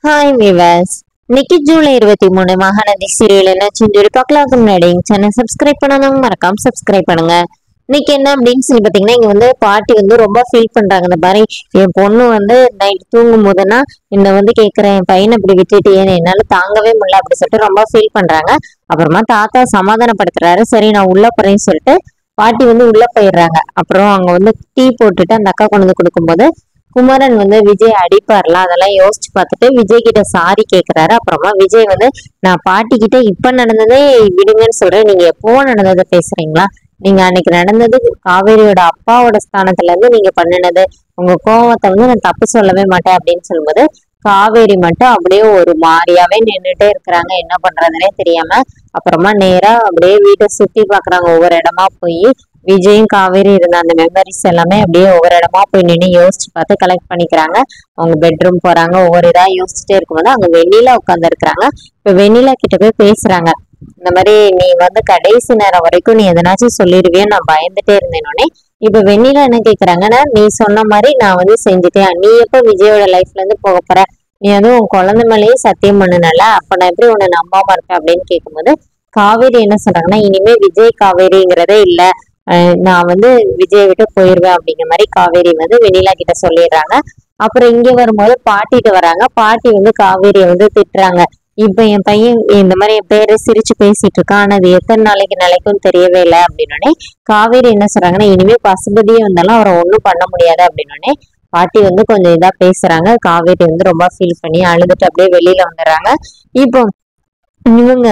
Hi விவாஸ். இன்னைக்கு July 23 Mahanadi serial என்ன செஞ்சு பார்க்கலாக்கு முன்னாடி சேனல் சப்ஸ்கிரைப் பண்ணாதவங்க மறக்காம சப்ஸ்கிரைப் பண்ணுங்க. இன்னைக்கு என்ன அப்படின்னு சொல்லி பாத்தீங்கன்னா, இங்க வந்து பாட்டி வந்து ரொம்ப ஃபீல் பண்றாங்க. இந்த மாதிரி என் பொண்ணு வந்து நைட் தூங்கும் போதுன்னா இந்த வந்து கேக்குறேன், என் பையனை இப்படி விட்டுட்டேன்னு என்னால தாங்கவே முடியல அப்படி சொல்லிட்டு ரொம்ப ஃபீல் பண்றாங்க. அப்புறமா தாத்தா சமாதானப்படுத்துறாரு. சரி நான் உள்ள போறேன்னு சொல்லிட்டு பாட்டி வந்து உள்ள போயிடுறாங்க. அப்புறம் அங்க வந்து டீ போட்டுட்டு அந்த அக்கா கொண்டு வந்து கொடுக்கும்போது குமரன் வந்து விஜய் அடிப்பார்ல, அதெல்லாம் யோசிச்சு பார்த்துட்டு விஜய் கிட்ட சாரி கேட்கிறாரு. அப்புறமா விஜய் வந்து நான் பாட்டி கிட்ட இப்ப நடந்ததே விடுங்கன்னு சொல்றேன், நீங்க எப்போ நடந்ததை பேசுறீங்களா? நீங்க அன்னைக்கு நடந்தது காவேரியோட அப்பாவோட ஸ்தானத்துல இருந்து நீங்க பண்ணினது, உங்க கோவத்தை வந்து நான் தப்பு சொல்லவே மாட்டேன் அப்படின்னு சொல்லும்போது காவேரி மட்டும் அப்படியே ஒரு மாதிரியாவே நின்றுட்டே இருக்கிறாங்க, என்ன பண்றதுனே தெரியாம. அப்புறமா நேரா அப்படியே வீட்டை சுத்தி பாக்குறாங்க, ஒவ்வொரு இடமா போய் விஜயும் காவேரி இருந்த அந்த மெமரிஸ் எல்லாமே அப்படியே ஒவ்வொரு இடமா போய் நின்று யோசிச்சு பார்த்து கலெக்ட் பண்ணிக்கிறாங்க. அவங்க பெட்ரூம் போறாங்க, ஒவ்வொரு இதா யோசிச்சுட்டே இருக்கும்போது அங்க வெண்ணிலா உட்கார்ந்து இருக்கிறாங்க. இப்ப வெண்ணிலா கிட்ட போய் பேசுறாங்க. இந்த மாதிரி நீ வந்து கடைசி நேரம் வரைக்கும் நீ எதனாச்சும் சொல்லிடுவியே, நான் பயந்துட்டே இருந்தேனோடனே இப்ப வெண்ணிலா என்ன கேக்குறாங்கன்னா, நீ சொன்ன மாதிரி நான் வந்து செஞ்சுட்டேன், நீ எப்ப விஜயோட லைஃப்ல இருந்து போக போற, நீ வந்து உன் குழந்தை மேலேயே சத்தியம் பண்ணுனல, அப்ப நான் எப்படி உன்னை நம்பாம இருப்பேன் அப்படின்னு கேட்கும்போது காவேரி என்ன சொல்றாங்கன்னா, இனிமே விஜய் காவேரிங்கிறதே இல்ல, நான் வந்து விஜய் விட்டு போயிருவேன் அப்படிங்கிற மாதிரி காவேரி வந்து வெண்ணிலா கிட்ட சொல்லிடுறாங்க. அப்புறம் இங்க வரும்போது பாட்டிட்டு வராங்க. பாட்டி வந்து காவேரியை வந்து திட்டுறாங்க. இப்ப என் பையன் இந்த மாதிரி என் பேரை சிரிச்சு பேசிட்டு இருக்கான், ஆனா அது எத்தனை நாளைக்கு நிலைக்கும் தெரியவே இல்லை அப்படின்னோடனே காவேரி என்ன சொல்றாங்கன்னா, இனிமே பசுபதியே வந்தாலும் அவரை ஒண்ணும் பண்ண முடியாது அப்படின்னோடனே பாட்டி வந்து கொஞ்சம் இதா பேசுறாங்க. காவேரி வந்து ரொம்ப ஃபீல் பண்ணி அழுதுட்டு அப்படியே வெளியில வந்துடுறாங்க. இப்போ இவங்க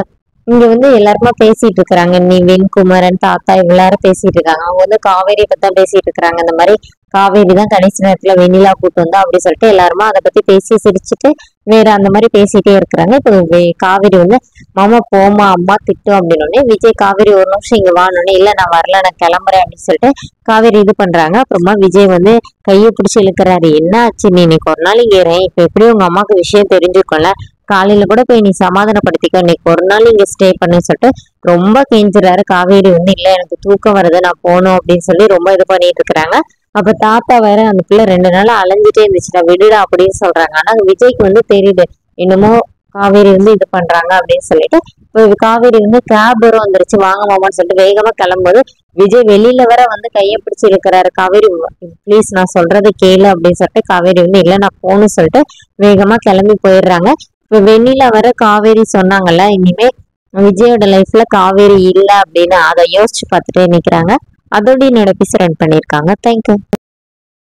இங்க வந்து எல்லாருமா பேசிட்டு இருக்கிறாங்க, நிவின் குமரன் தாத்தா எல்லாரும் பேசிட்டு இருக்காங்க. அவங்க வந்து காவேரி பத்தி தான் பேசிட்டு இருக்கிறாங்க. இந்த மாதிரி காவேரி தான் கடைசி நேரத்துல வெண்ணிலா கூட்டு வந்தா அப்படி சொல்லிட்டு எல்லாருமா அதை பத்தி பேசி சிரிச்சுட்டு வேற அந்த மாதிரி பேசிட்டே இருக்கிறாங்க. இப்போ காவேரி வந்து மாமா போமா அம்மா திட்டும் அப்படின்னு விஜய் காவேரி ஒரு நிமிஷம் இங்க வானோடனே இல்ல நான் வரல நான் கிளம்புறேன் அப்படின்னு சொல்லிட்டு காவேரி இது பண்றாங்க. அப்புறமா விஜய் வந்து கையை பிடிச்சி இழுக்கிறாரு. என்ன ஆச்சு, நீ இன்னைக்கு ஒரு நாள் இங்க ஏறேன், இப்ப எப்படியும் உங்க அம்மாவுக்கு விஷயம் தெரிஞ்சுக்கோல, காலையில கூட போய் நீ சமாதானப்படுத்திக்கோ, இன்னைக்கு ஒரு நாள் இங்க ஸ்டே பண்ணுன்னு சொல்லிட்டு ரொம்ப கெஞ்சுறாரு. காவேரி வந்து இல்ல எனக்கு தூக்கம் வருது நான் போகணும் அப்படின்னு சொல்லி ரொம்ப இது பண்ணிட்டு இருக்கிறாங்க. அப்ப தாத்தா வேற அந்த பிள்ளை 2 நாள் அலைஞ்சிட்டே இருந்துச்சுடா விடுடா அப்படின்னு சொல்றாங்க. ஆனா விஜய்க்கு வந்து தெரியுது இன்னமும் காவேரி வந்து இது பண்றாங்க அப்படின்னு சொல்லிட்டு இப்போ காவேரி வந்து கேப் வரும் வந்துருச்சு வாங்க மாமான்னு சொல்லிட்டு வேகமா கிளம்பும்போது விஜய் வெளியில வர வந்து கையை பிடிச்சி இருக்கிறாரு. காவேரி ப்ளீஸ் நான் சொல்றதை கேளு அப்படின்னு சொல்லிட்டு காவேரி வந்து இல்ல நான் போகணும்னு சொல்லிட்டு வேகமா கிளம்பி போயிடுறாங்க. இப்ப வெண்ணிலா வர காவேரி சொன்னாங்கல்ல, இனிமே விஜயோட லைஃப்ல காவேரி இல்ல அப்படின்னு அதை யோசிச்சு பார்த்துட்டே நிக்கிறாங்க. அதோட என்னோட எபிசோட் ரன் பண்ணியிருக்காங்க. தேங்க்யூ.